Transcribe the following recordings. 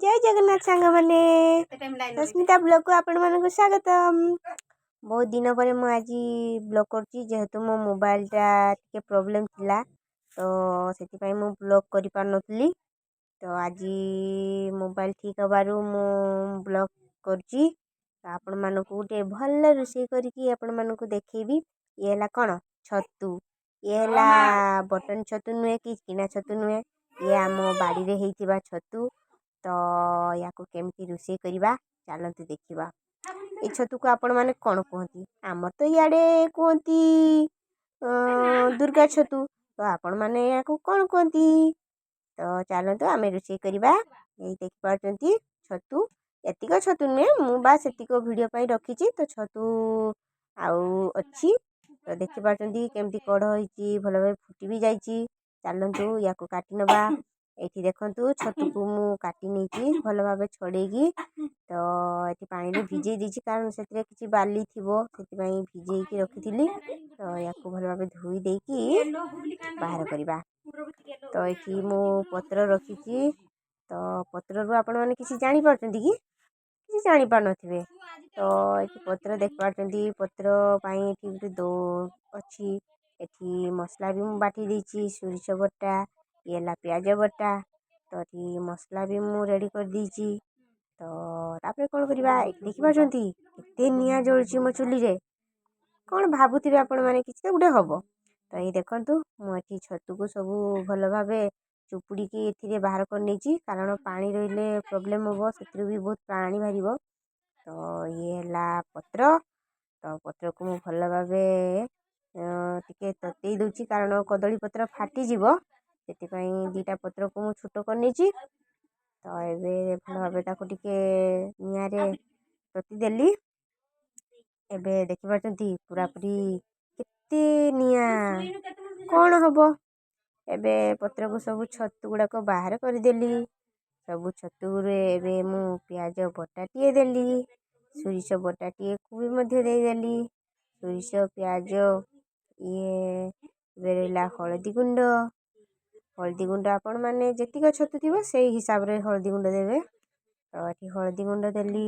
जय जगन्नाथ सांग मैंने सस्मिता ब्लॉग को आपण मानक स्वागत। बहुत दिन पर मुझे आज ब्लॉग करुच्ची जेहेतु मो मोबाइलटा टे प्रोब्लेम थिला तो से ब्लॉग कर पार नी। तो आज मोबाइल ठीक हबारू मु ब्लॉग करुच्ची। आपण मानक गोटे भल रोषे करके आपण मानक देखेबी। ये है कौन छतु, ये है बटन छतु नुहे कि किना छतु नुहे, ये आम बाड़ी रे हेइतिबा छतु। तो या केमती रोषे करवा चलते देखा। ये छतु को आपण मैंने कौन कहती, आमर तो इे कहती दुर्गा छतु, तो आपण मैंने या कौन कहती। तो चलते आम रोषे करवा। यही देखिपुं छतु एतिक छतु नुहे मुझे वीडियो रखी। तो छतु आउ अच्छी तो देखिपुं केमती कढ़ होती भल भाव फुटी भी जाइए। चलतु या काटी नवा। ये देखु छतु को मु काटी नहीं भल भाव छड़ेगी। तो ये पानी में भिजे देती कारण से किसी बाली थी से भिजे रखी। तो या भल भाव धोई देकी बाहर करवा। तो ये मु पत्र रखी। तो पत्र रू आपण मैंने किसी जापर कि जापार नो। तो ये पत्र देख पार्टी पत्र गोटे दो अच्छी एटी मसला भी बाटी देती सोरिष बटा ये प्याज बटा। तो ये मसला भी मु रेडी कर देती। तो तापर कौन करवा देखिपुं केते निआ जलुची मो चुली रे कौन भावुवे आपण मैंने किसी तो गोटे हम। तो ये देखु मुझे छतु को सब भल भाव चुपुड़ी की बाहर कर नहीं कारण पानी रही प्रोब्लेम हम से भी बहुत पानी बाहर। तो ये है पत्र। तो पत्र को मुझे भल भाव टे ततई दूची कारण कदली पत्र फाटीज से दीटा पत्र को मुझे छोट कर नहीं। तो ये भल भाव टे निआरे तती देली। एबे देखिपुं पूरा पूरी केते निआ कौन हम। एबे पत्र को सब छतु गुड़ाक बाहर करदेली। सब छतु रे मु प्याज बटाटे देली सोरिष बटाटे को भी देदेली। सोरिष प्याज ये रहा हलदी गुंड। हलदी गुंड आपण मैंने जीक छतु थी से हिसाब रे हलदी गुंड देवे। तो ये हलदी गुंड देली।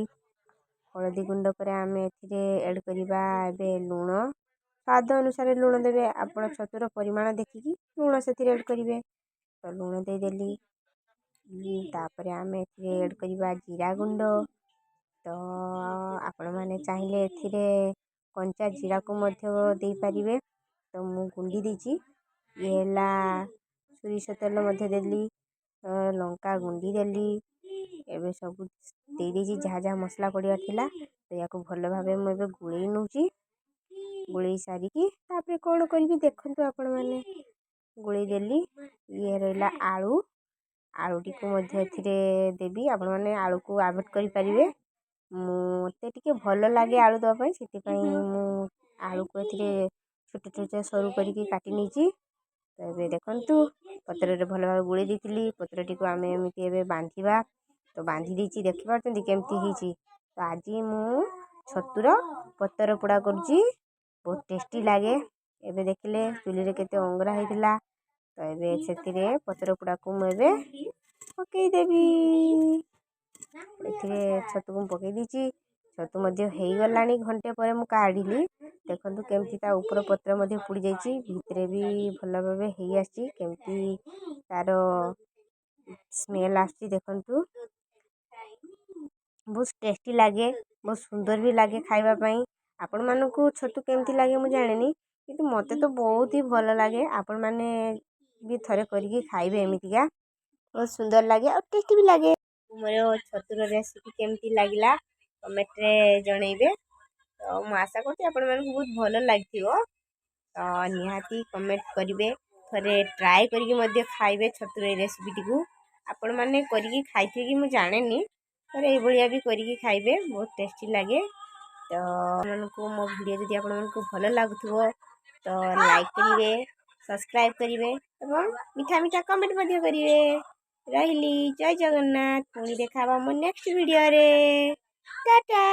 हलदी गुंड पर आम एड करवा लुण स्वाद अनुसार लुण देवे। आपण छतुर परिमाण देखिकी लुण से एड करेंगे। तो लुण देदेली। तापर आम एड करवा जीरा गुंड। तो आपण मैंने चाहिए कंचा जीरा को दे पारे। तो मु गुंडी देची ये है सोरिष तेल देली लंका गुंडी देली। एबे सब दे जहाँ जहाँ मसला पड़ा था। तो या भल भाव मुझे गुड़े नौची। गुड़े सारिकी तापर कौन करी देखु आपण मैंने गुड़े देली। ये रहा आलू, आलूटी को देवी। आपण मैंने आलू को आभोट करें। मते टे भल लगे आलू दवाई से आलू को छोट छोट सरू करके काटी नहीं। तो ये देखु पत्र भल भाव गुड़े दी पत्र टी आम एमती बांधा। तो बांधी देती देखिपुं केमती। तो आज मु छतुर पतर पोड़ा करुच्ची बहुत टेस्टी लगे। एबे देखिले चुली रे केते अंगरा होता। तो ये से पतर पोड़ा को मुझे पकईदेवी। छतु को पकई दीची छतु हो गला घंटे पर मु काढ़ी। देखु केमती ऊपर पत्र पुड़ी जाइए भितर भी भल भाव हो आसी केमती तार स्मेल आसी। देखु बहुत टेस्टी लगे बहुत सुंदर भी लगे खावाई। आपण मानक छतु केमती लगे मुझे जाने कि मत तो बहुत ही भल लगे। आपण मैंने भी थरे करके खाइबे एमतीका बहुत सुंदर लगे और टेस्टी भी लगे। मोर छतुर रेसिपी केमती लगला कमेंट रे जनइबे। तो मु आशा करती आपण मानक बहुत भल लगी। तो निहाती कमेंट करेंगे थरे ट्राए करके खाइबे छतुर रेसिपी टी आपण मैंने करके खाइथे कि मुझे जाने पर ये भी करके खाइबे बहुत टेस्टी लगे। तो आपको मो वीडियो जब आपको भल लगुव तो लाइक करेंगे सब्सक्राइब करेंगे और मीठा मीठा कमेंट करेंगे। रही जय जगन्नाथ पुणी देखा मो नेक्स्ट वीडियो रे टाटा।